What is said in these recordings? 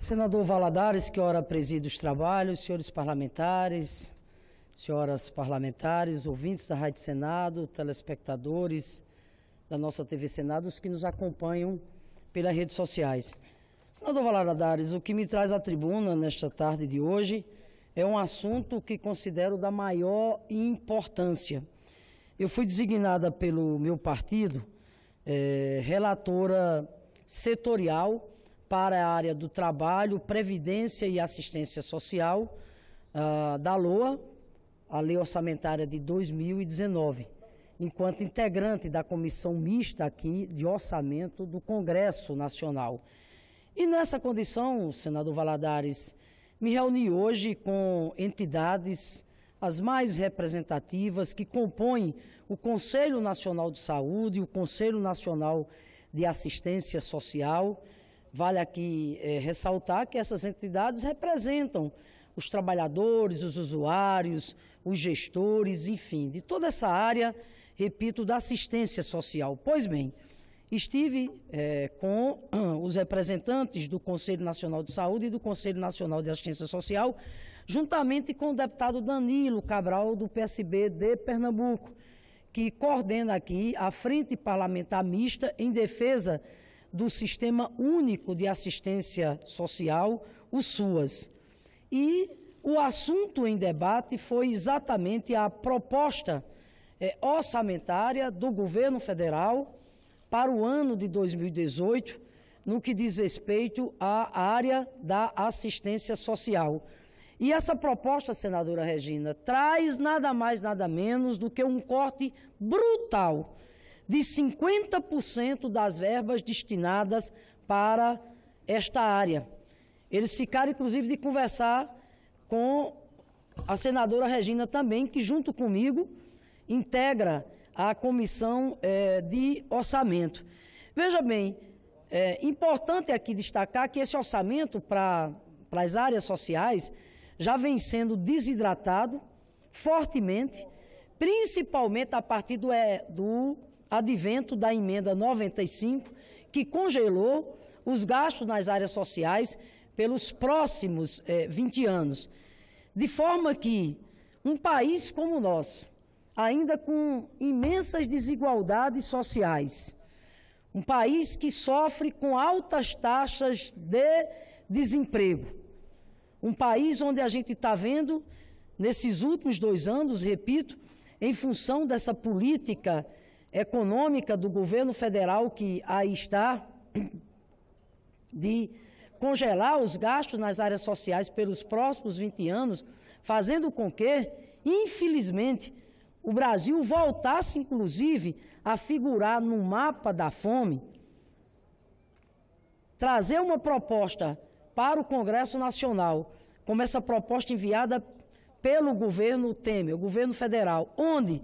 Senador Valadares, que ora preside os trabalhos, senhores parlamentares, senhoras parlamentares, ouvintes da Rádio Senado, telespectadores da nossa TV Senado, os que nos acompanham pelas redes sociais. Senador Valadares, o que me traz à tribuna nesta tarde de hoje é um assunto que considero da maior importância. Eu fui designada pelo meu partido relatora setorial para a área do trabalho, previdência e assistência social da LOA, a Lei Orçamentária de 2019, enquanto integrante da comissão mista aqui de orçamento do Congresso Nacional. E nessa condição, senador Valadares, me reuni hoje com entidades as mais representativas que compõem o Conselho Nacional de Saúde e o Conselho Nacional de Assistência Social. Vale aqui ressaltar que essas entidades representam os trabalhadores, os usuários, os gestores, enfim, de toda essa área, repito, da assistência social. Pois bem, estive com os representantes do Conselho Nacional de Saúde e do Conselho Nacional de Assistência Social, juntamente com o deputado Danilo Cabral, do PSB de Pernambuco, que coordena aqui a Frente Parlamentar Mista em defesa do Sistema Único de Assistência Social, o SUAS. E o assunto em debate foi exatamente a proposta orçamentária do governo federal para o ano de 2018, no que diz respeito à área da assistência social. E essa proposta, senadora Regina, traz nada mais, nada menos do que um corte brutal de 50% das verbas destinadas para esta área. Eles ficaram, inclusive, de conversar com a senadora Regina também, que junto comigo integra a comissão de orçamento. Veja bem, é importante aqui destacar que esse orçamento para as áreas sociais já vem sendo desidratado fortemente, principalmente a partir do advento da emenda 95, que congelou os gastos nas áreas sociais pelos próximos 20 anos. De forma que um país como o nosso, ainda com imensas desigualdades sociais, um país que sofre com altas taxas de desemprego, um país onde a gente está vendo, nesses últimos 2 anos, repito, em função dessa política econômica do governo federal que aí está, de congelar os gastos nas áreas sociais pelos próximos 20 anos, fazendo com que, infelizmente, o Brasil voltasse, inclusive, a figurar no mapa da fome, trazer uma proposta para o Congresso Nacional, como essa proposta enviada pelo governo Temer, o governo federal, onde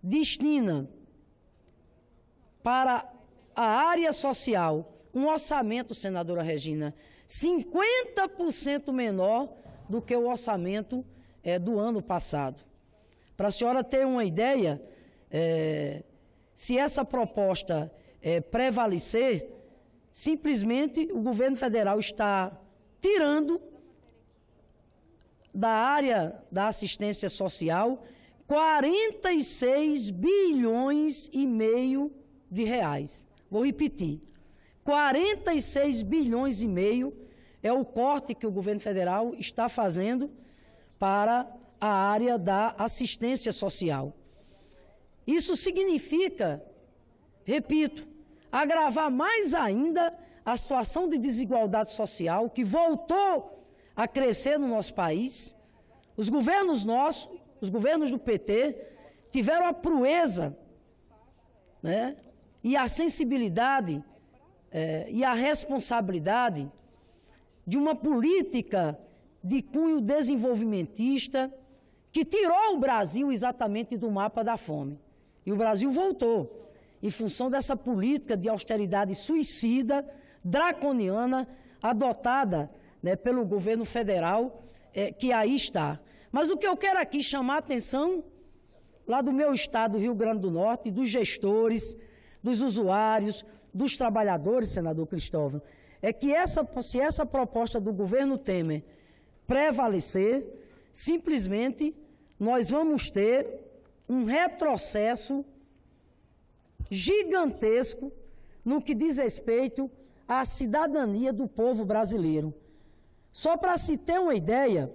destina para a área social um orçamento, senadora Regina, 50% menor do que o orçamento do ano passado. Para a senhora ter uma ideia, se essa proposta prevalecer, simplesmente o governo federal está tirando da área da assistência social 46 bilhões e meio de reais. Vou repetir, 46 bilhões e meio é o corte que o governo federal está fazendo para a área da assistência social. Isso significa, repito, agravar mais ainda a situação de desigualdade social que voltou a crescer no nosso país. Os governos nossos, os governos do PT, tiveram a proeza, né, e a sensibilidade e a responsabilidade de uma política de cunho desenvolvimentista que tirou o Brasil exatamente do mapa da fome. E o Brasil voltou em função dessa política de austeridade suicida, draconiana, adotada, né, pelo governo federal, que aí está. Mas o que eu quero aqui chamar a atenção, lá do meu estado, Rio Grande do Norte, dos gestores, dos usuários, dos trabalhadores, senador Cristóvão, é que se essa proposta do governo Temer prevalecer, simplesmente nós vamos ter um retrocesso gigantesco no que diz respeito à cidadania do povo brasileiro. Só para se ter uma ideia,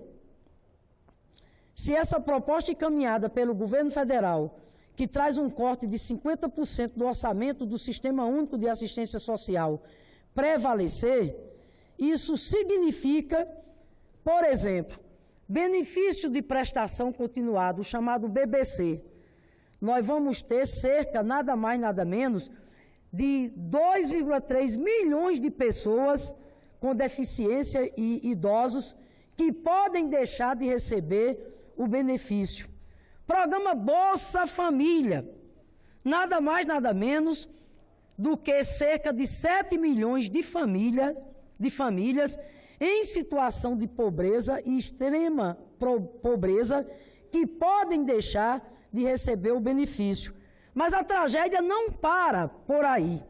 se essa proposta encaminhada pelo governo federal, que traz um corte de 50% do orçamento do Sistema Único de Assistência Social, prevalecer, isso significa, por exemplo, benefício de prestação continuada, o chamado BBC. Nós vamos ter cerca, nada mais, nada menos, de 2,3 milhões de pessoas com deficiência e idosos que podem deixar de receber o benefício. Programa Bolsa Família, nada mais, nada menos do que cerca de 7 milhões de famílias em situação de pobreza e extrema pobreza que podem deixar de receber o benefício. Mas a tragédia não para por aí.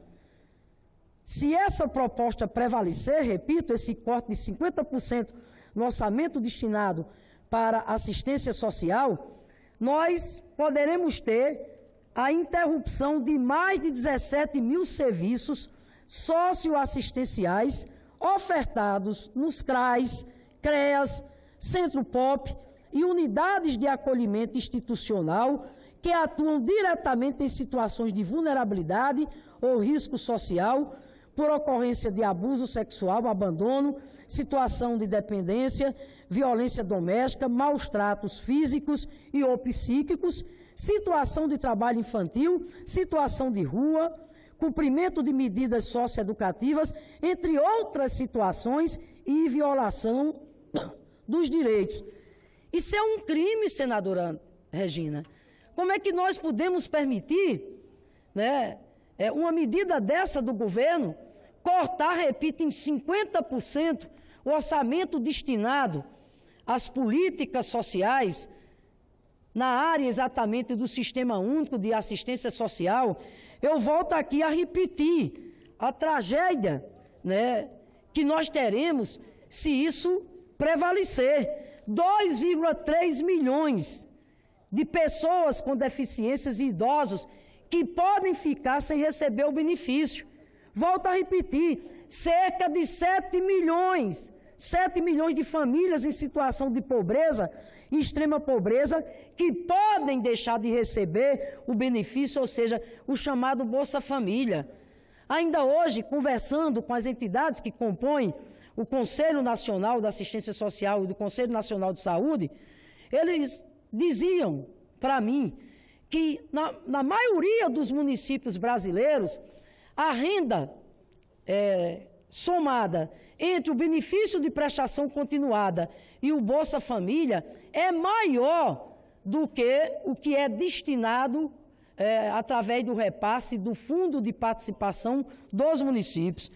Se essa proposta prevalecer, repito, esse corte de 50% no orçamento destinado para assistência social, nós poderemos ter a interrupção de mais de 17 mil serviços socioassistenciais ofertados nos CRAs, CREAS, Centro POP e unidades de acolhimento institucional que atuam diretamente em situações de vulnerabilidade ou risco social por ocorrência de abuso sexual, abandono, situação de dependência, violência doméstica, maus tratos físicos e ou psíquicos, situação de trabalho infantil, situação de rua, cumprimento de medidas socioeducativas, entre outras situações e violação dos direitos. Isso é um crime, senadora Regina. Como é que nós podemos permitir, né, uma medida dessa do governo, cortar, repito, em 50% o orçamento destinado às políticas sociais na área exatamente do Sistema Único de Assistência Social? Eu volto aqui a repetir a tragédia, né, que nós teremos se isso prevalecer. 2,3 milhões de pessoas com deficiências e idosos que podem ficar sem receber o benefício. Volto a repetir, cerca de 7 milhões de famílias em situação de pobreza e extrema pobreza que podem deixar de receber o benefício, ou seja, o chamado Bolsa Família. Ainda hoje, conversando com as entidades que compõem o Conselho Nacional da Assistência Social e do Conselho Nacional de Saúde, eles diziam para mim que na maioria dos municípios brasileiros, a renda somada entre o benefício de prestação continuada e o Bolsa Família é maior do que o que é destinado através do repasse do Fundo de Participação dos municípios.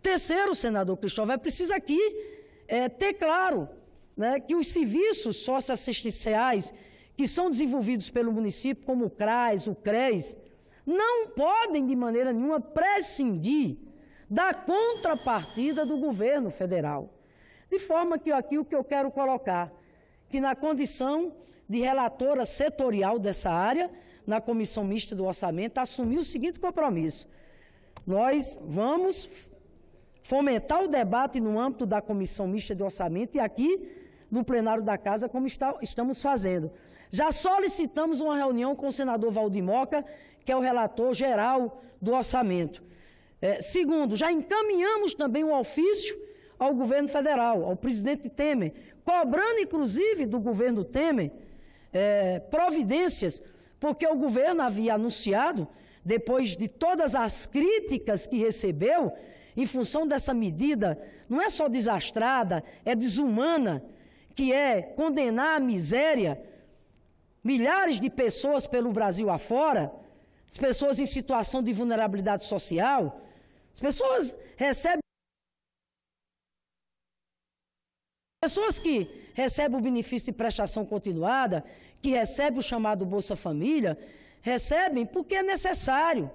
Terceiro, senador Cristóvão, precisa aqui ter claro, né, que os serviços socioassistenciais que são desenvolvidos pelo município, como o CRAS, o CRES, não podem de maneira nenhuma prescindir da contrapartida do governo federal. De forma que aqui o que eu quero colocar, que na condição de relatora setorial dessa área, na Comissão Mista do Orçamento, assumi o seguinte compromisso: nós vamos fomentar o debate no âmbito da Comissão Mista de Orçamento e aqui no plenário da Casa, como estamos fazendo. Já solicitamos uma reunião com o senador Valdir Moca, que é o relator geral do orçamento. Segundo, já encaminhamos também um ofício ao governo federal, ao presidente Temer, cobrando inclusive do governo Temer providências, porque o governo havia anunciado, depois de todas as críticas que recebeu, em função dessa medida, não é só desastrada, é desumana, que é condenar à miséria milhares de pessoas pelo Brasil afora, as pessoas em situação de vulnerabilidade social, as pessoas que recebem o benefício de prestação continuada, que recebem o chamado Bolsa Família, recebem porque é necessário.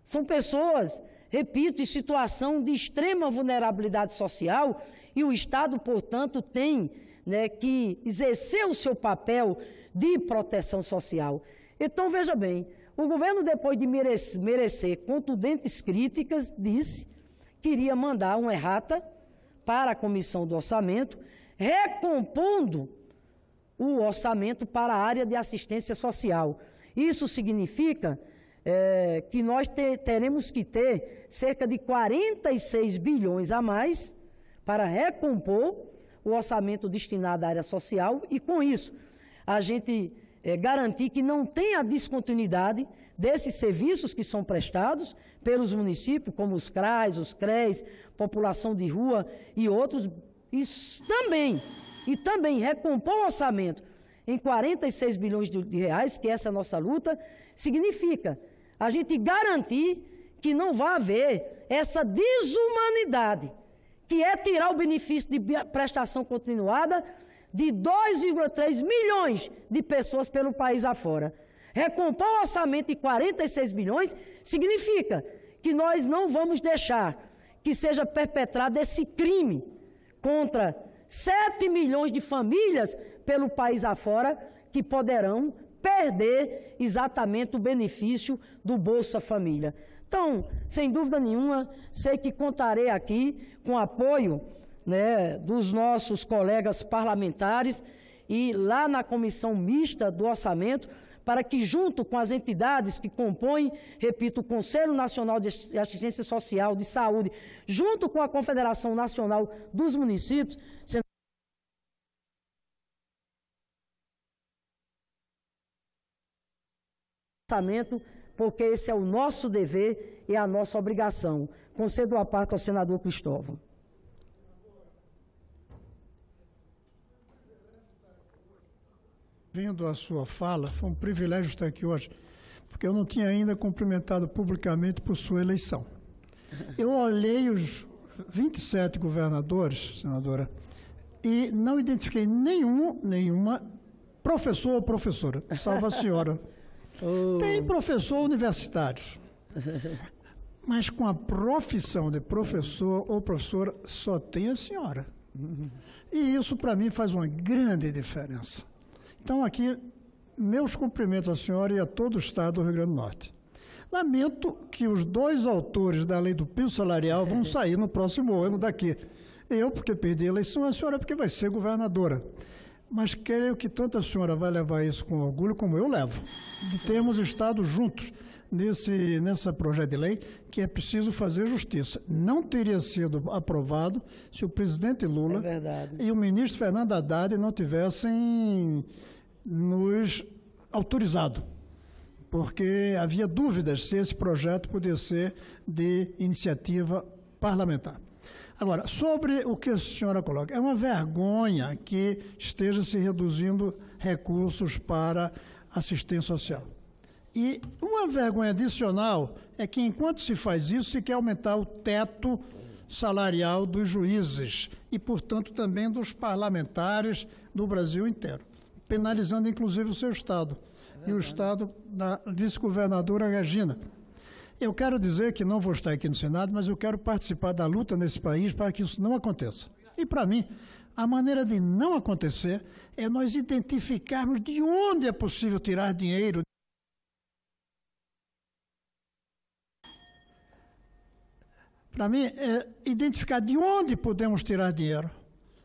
São pessoas repito, em situação de extrema vulnerabilidade social, e o Estado, portanto, tem, né, que exercer o seu papel de proteção social. Então, veja bem, o governo, depois de merecer contundentes críticas, disse que iria mandar uma errata para a Comissão do Orçamento, recompondo o orçamento para a área de assistência social. Isso significa que nós teremos que ter cerca de 46 bilhões a mais para recompor o orçamento destinado à área social e, com isso, a gente garantir que não tenha descontinuidade desses serviços que são prestados pelos municípios, como os CRAs, os CREs, população de rua e outros, e também recompor o orçamento em 46 bilhões de reais, que essa é a nossa luta, significa a gente garantir que não vai haver essa desumanidade, que é tirar o benefício de prestação continuada de 2,3 milhões de pessoas pelo país afora. Recompor o orçamento em 46 bilhões significa que nós não vamos deixar que seja perpetrado esse crime contra 7 milhões de famílias pelo país afora que poderão perder exatamente o benefício do Bolsa Família. Então, sem dúvida nenhuma, sei que contarei aqui com o apoio, né, dos nossos colegas parlamentares e lá na Comissão Mista do Orçamento, para que, junto com as entidades que compõem, repito, o Conselho Nacional de Assistência Social, de Saúde, junto com a Confederação Nacional dos Municípios, porque esse é o nosso dever e a nossa obrigação. Concedo a parte ao senador Cristóvão. Vindo a sua fala, foi um privilégio estar aqui hoje, porque eu não tinha ainda cumprimentado publicamente por sua eleição. Eu olhei os 27 governadores, senadora, e não identifiquei nenhuma professor ou professora, salvo a senhora. Tem professor universitários, mas com a profissão de professor ou professora só tem a senhora. E isso, para mim, faz uma grande diferença. Então, aqui, meus cumprimentos à senhora e a todo o Estado do Rio Grande do Norte. Lamento que os dois autores da lei do piso salarial vão sair no próximo ano daqui. Eu, porque perdi a eleição, a senhora, porque vai ser governadora. Mas creio que tanto a senhora vai levar isso com orgulho como eu levo, de termos estado juntos nesse projeto de lei, que é preciso fazer justiça. Não teria sido aprovado se o presidente Lula e o ministro Fernando Haddad não tivessem nos autorizado, porque havia dúvidas se esse projeto podia ser de iniciativa parlamentar. Agora, sobre o que a senhora coloca, é uma vergonha que esteja se reduzindo recursos para assistência social. E uma vergonha adicional é que, enquanto se faz isso, se quer aumentar o teto salarial dos juízes e, portanto, também dos parlamentares do Brasil inteiro, penalizando, inclusive, o seu Estado e o Estado da vice-governadora Regina. Eu quero dizer que não vou estar aqui no Senado, mas eu quero participar da luta nesse país para que isso não aconteça. E, para mim, a maneira de não acontecer é nós identificarmos de onde é possível tirar dinheiro. Para mim, é identificar de onde podemos tirar dinheiro,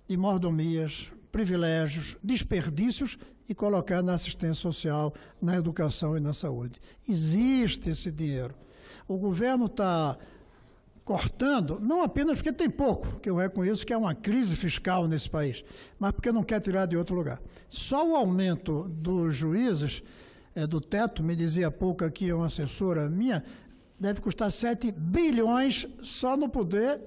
de mordomias, privilégios, desperdícios e colocar na assistência social, na educação e na saúde. Existe esse dinheiro. O governo está cortando, não apenas porque tem pouco, que eu reconheço que é uma crise fiscal nesse país, mas porque não quer tirar de outro lugar. Só o aumento dos juízes, do teto, me dizia há pouco aqui uma assessora minha, deve custar 7 bilhões só no poder,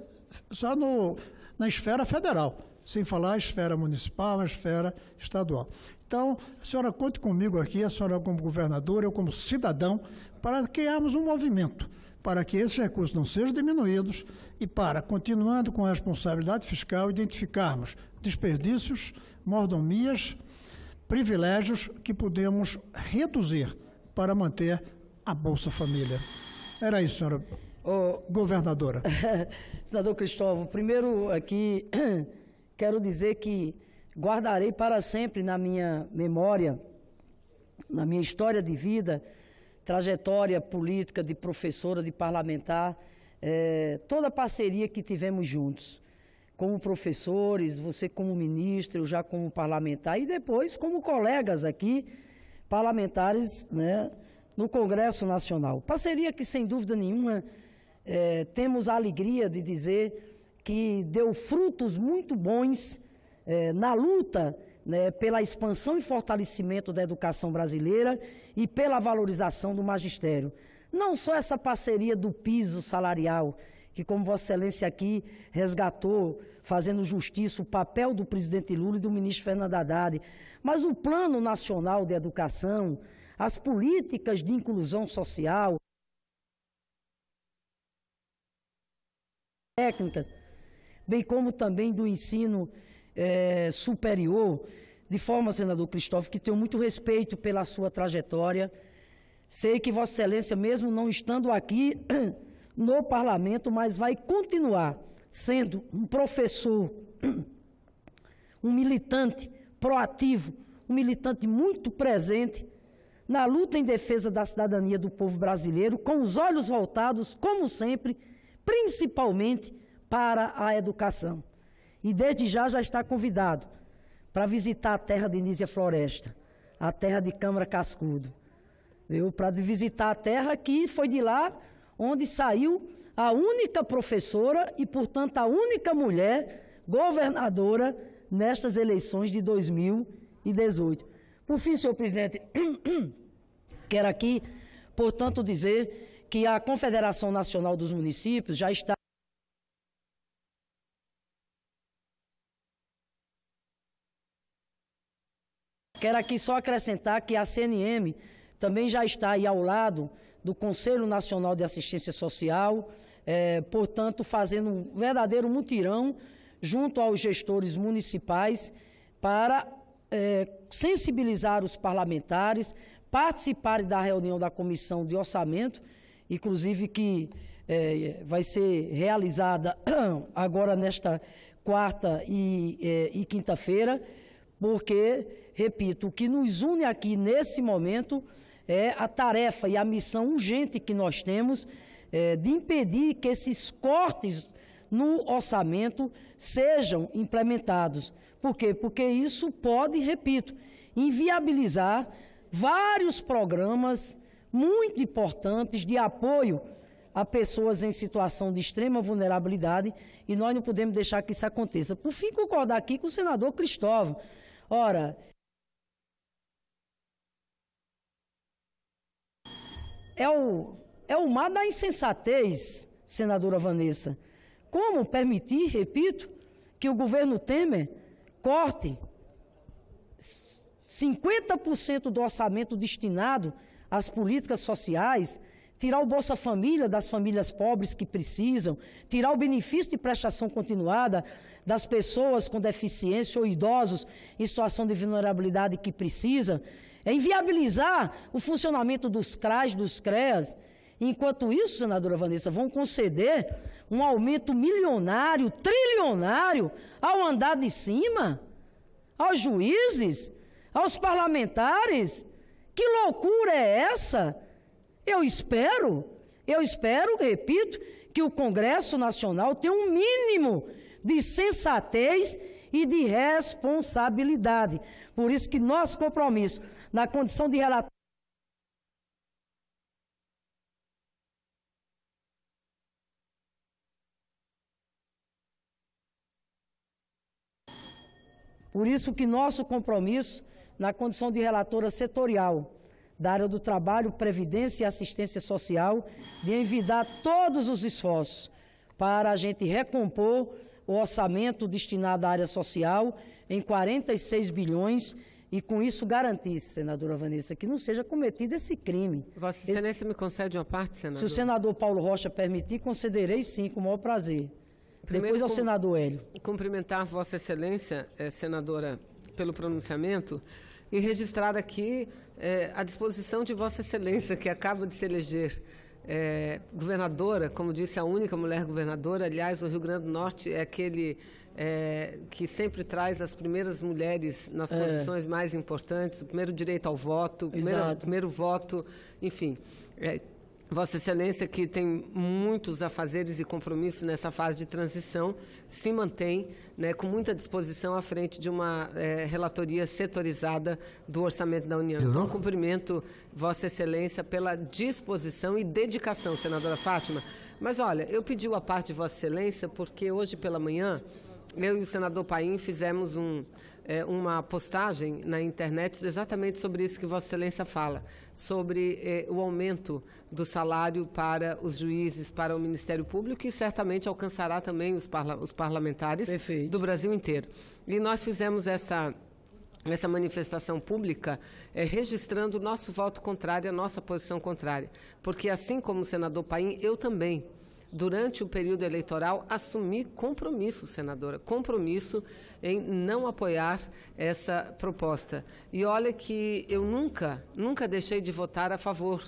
na esfera federal, sem falar a esfera municipal, a esfera estadual. Então, a senhora conte comigo aqui, a senhora como governadora, eu como cidadão, para criarmos um movimento, para que esses recursos não sejam diminuídos e para, continuando com a responsabilidade fiscal, identificarmos desperdícios, mordomias, privilégios que podemos reduzir para manter a Bolsa Família. Era isso, senhora. governadora. Senador Cristóvão, primeiro aqui quero dizer que guardarei para sempre na minha memória, na minha história de vida, trajetória política de professora, de parlamentar, toda a parceria que tivemos juntos, como professores, você como ministro, eu já como parlamentar e depois como colegas aqui, parlamentares, né, no Congresso Nacional. Parceria que, sem dúvida nenhuma, temos a alegria de dizer que deu frutos muito bons na luta, né, pela expansão e fortalecimento da educação brasileira e pela valorização do magistério. Não só essa parceria do piso salarial, que como Vossa Excelência aqui resgatou, fazendo justiça, o papel do presidente Lula e do ministro Fernando Haddad, mas o Plano Nacional de Educação, as políticas de inclusão social, técnicas, bem como também do ensino superior, de forma, senador Cristóvão, que tenho muito respeito pela sua trajetória. Sei que Vossa Excelência, mesmo não estando aqui no parlamento, mas vai continuar sendo um professor, um militante proativo, um militante muito presente na luta em defesa da cidadania do povo brasileiro, com os olhos voltados, como sempre, principalmente para a educação. E desde já está convidado para visitar a terra de Nísia Floresta, a terra de Câmara Cascudo, para visitar a terra que foi de lá onde saiu a única professora e, portanto, a única mulher governadora nestas eleições de 2018. Por fim, senhor presidente, quero aqui, portanto, dizer que a Confederação Nacional dos Municípios já está Quero aqui só acrescentar que a CNM também já está aí ao lado do Conselho Nacional de Assistência Social, portanto, fazendo um verdadeiro mutirão junto aos gestores municipais para sensibilizar os parlamentares, participarem da reunião da Comissão de Orçamento, inclusive que vai ser realizada agora nesta quarta e quinta-feira, porque, repito, o que nos une aqui nesse momento é a tarefa e a missão urgente que nós temos de impedir que esses cortes no orçamento sejam implementados. Por quê? Porque isso pode, repito, inviabilizar vários programas muito importantes de apoio a pessoas em situação de extrema vulnerabilidade e nós não podemos deixar que isso aconteça. Por fim, concordar aqui com o senador Cristóvão. Ora, é o mar da insensatez, senadora Vanessa. Como permitir, repito, que o governo Temer corte 50% do orçamento destinado às políticas sociais, tirar o Bolsa Família das famílias pobres que precisam, tirar o benefício de prestação continuada das pessoas com deficiência ou idosos em situação de vulnerabilidade que precisam, inviabilizar o funcionamento dos CRAs, dos CREAS. Enquanto isso, senadora Vanessa, vão conceder um aumento milionário, trilionário ao andar de cima, aos juízes, aos parlamentares. Que loucura é essa? Eu espero, repito, que o Congresso Nacional tenha um mínimo de sensatez e de responsabilidade. Por isso que nosso compromisso, na condição de relator, por isso que nosso compromisso, na condição de relatora setorial da área do trabalho, previdência e assistência social, de envidar todos os esforços para a gente recompor o orçamento destinado à área social em 46 bilhões e com isso garantir, senadora Vanessa, que não seja cometido esse crime. Vossa Excelência me concede uma parte, senador? Se o senador Paulo Rocha permitir, concederei sim, com o maior prazer. Primeiro, depois ao senador Hélio. Cumprimentar Vossa Excelência, senadora, pelo pronunciamento e registrar aqui a disposição de Vossa Excelência, que acaba de se eleger governadora, como disse, a única mulher governadora. Aliás, o Rio Grande do Norte é aquele que sempre traz as primeiras mulheres nas posições mais importantes, o primeiro direito ao voto, o primeiro voto, enfim. Vossa Excelência, que tem muitos afazeres e compromissos nessa fase de transição, se mantém, né, com muita disposição à frente de uma relatoria setorizada do Orçamento da União. Então, cumprimento Vossa Excelência pela disposição e dedicação, senadora Fátima. Mas, olha, eu pedi a parte de Vossa Excelência porque hoje pela manhã eu e o senador Paim fizemos uma postagem na internet exatamente sobre isso que Vossa Excelência fala, sobre o aumento do salário para os juízes, para o Ministério Público, e certamente alcançará também os parlamentares do Brasil inteiro. E nós fizemos essa manifestação pública registrando o nosso voto contrário, a nossa posição contrária. Porque, assim como o senador Paim, eu também, durante o período eleitoral, assumi compromisso, senadora, compromisso em não apoiar essa proposta. E olha que eu nunca deixei de votar a favor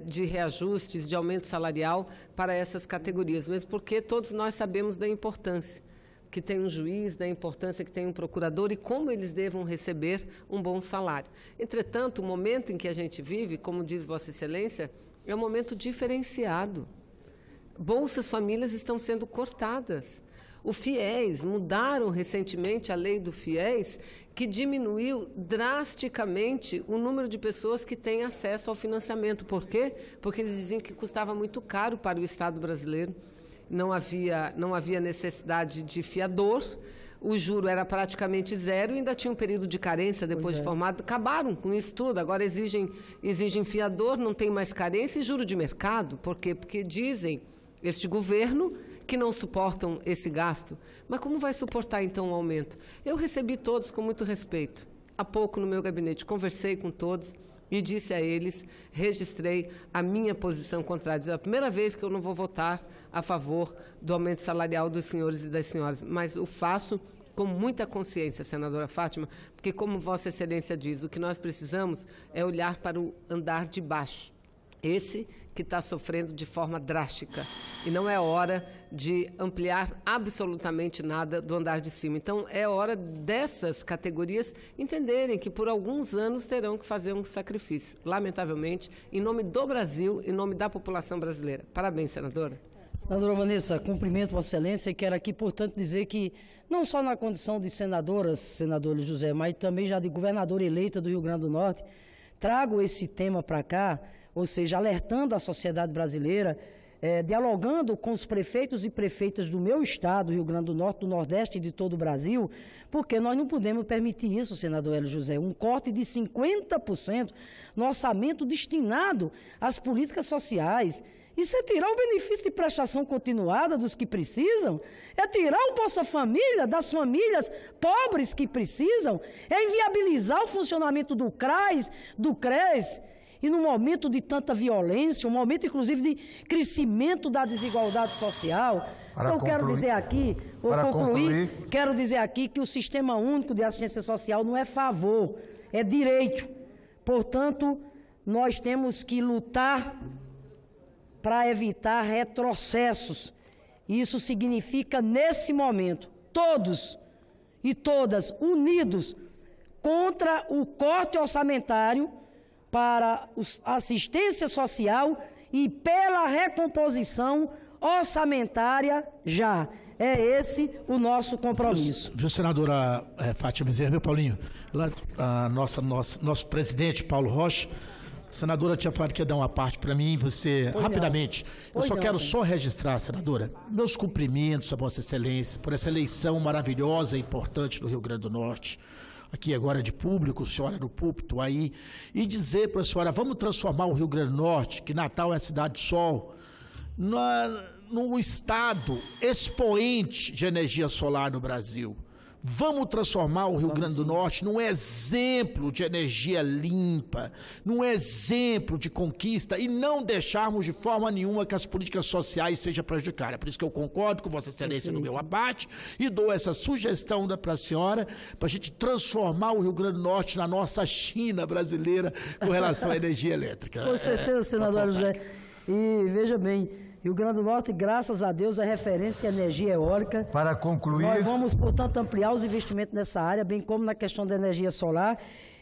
de reajustes, de aumento salarial para essas categorias, mesmo porque todos nós sabemos da importância que tem um juiz, da importância que tem um procurador e como eles devam receber um bom salário. Entretanto, o momento em que a gente vive, como diz Vossa Excelência, é um momento diferenciado. Bolsas Famílias estão sendo cortadas. O FIES, mudaram recentemente a lei do FIES, que diminuiu drasticamente o número de pessoas que têm acesso ao financiamento. Por quê? Porque eles diziam que custava muito caro para o Estado brasileiro. Não havia necessidade de fiador, o juro era praticamente zero e ainda tinha um período de carência depois de formado. Acabaram com isso tudo, agora exigem fiador, não tem mais carência e juro de mercado. Por quê? Porque dizem, este governo, que não suportam esse gasto. Mas como vai suportar, então, o aumento? Eu recebi todos com muito respeito. Há pouco, no meu gabinete, conversei com todos e disse a eles, registrei a minha posição contrária. É a primeira vez que eu não vou votar a favor do aumento salarial dos senhores e das senhoras, mas o faço com muita consciência, senadora Fátima, porque, como Vossa Excelência diz, o que nós precisamos é olhar para o andar de baixo. Esse que está sofrendo de forma drástica. E não é hora de ampliar absolutamente nada do andar de cima. Então, é hora dessas categorias entenderem que por alguns anos terão que fazer um sacrifício. Lamentavelmente, em nome do Brasil, em nome da população brasileira. Parabéns, senadora. Senadora Vanessa, cumprimento Vossa Excelência e quero aqui, portanto, dizer que não só na condição de senadora, senador José, mas também já de governadora eleita do Rio Grande do Norte, trago esse tema para cá, ou seja, alertando a sociedade brasileira, dialogando com os prefeitos e prefeitas do meu estado, Rio Grande do Norte, do Nordeste e de todo o Brasil, porque nós não podemos permitir isso, senador Hélio José, um corte de 50% no orçamento destinado às políticas sociais. Isso é tirar o benefício de prestação continuada dos que precisam, é tirar o Bolsa Família das famílias pobres que precisam, é inviabilizar o funcionamento do CRAS, do CRES. E num momento de tanta violência, um momento inclusive de crescimento da desigualdade social, então quero dizer aqui, quero dizer aqui que o Sistema Único de Assistência Social não é favor, é direito. Portanto, nós temos que lutar para evitar retrocessos. Isso significa, nesse momento, todos e todas unidos contra o corte orçamentário para a assistência social e pela recomposição orçamentária já. É esse o nosso compromisso. Viu, senadora Fátima Bezerra, meu Paulinho, nosso presidente Paulo Rocha, a senadora tinha falado que ia dar uma parte para mim, você, rapidamente. Eu só quero registrar, senadora, meus cumprimentos a Vossa Excelência por essa eleição maravilhosa e importante do Rio Grande do Norte. Aqui agora de público, senhora no púlpito aí, e dizer para a senhora, vamos transformar o Rio Grande do Norte, que Natal é a cidade de sol, num estado expoente de energia solar no Brasil. Vamos transformar o Rio Grande do Norte num exemplo de energia limpa, num exemplo de conquista e não deixarmos de forma nenhuma que as políticas sociais sejam prejudicadas. Por isso que eu concordo com Vossa Excelência no meu abate e dou essa sugestão para a senhora para a gente transformar o Rio Grande do Norte na nossa China brasileira com relação à energia elétrica. Com certeza, senador José. E veja bem, Rio Grande do Norte, graças a Deus, é referência em energia eólica. Para concluir... Nós vamos, portanto, ampliar os investimentos nessa área, bem como na questão da energia solar.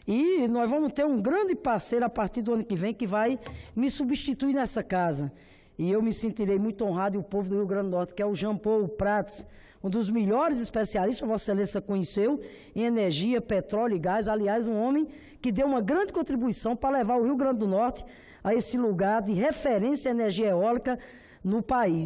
E nós vamos ter um grande parceiro a partir do ano que vem que vai me substituir nessa casa. E eu me sentirei muito honrado, e o povo do Rio Grande do Norte, que é o Jean Paul Prats, um dos melhores especialistas, Vossa Excelência conheceu, em energia, petróleo e gás. Aliás, um homem que deu uma grande contribuição para levar o Rio Grande do Norte a esse lugar de referência à energia eólica no país.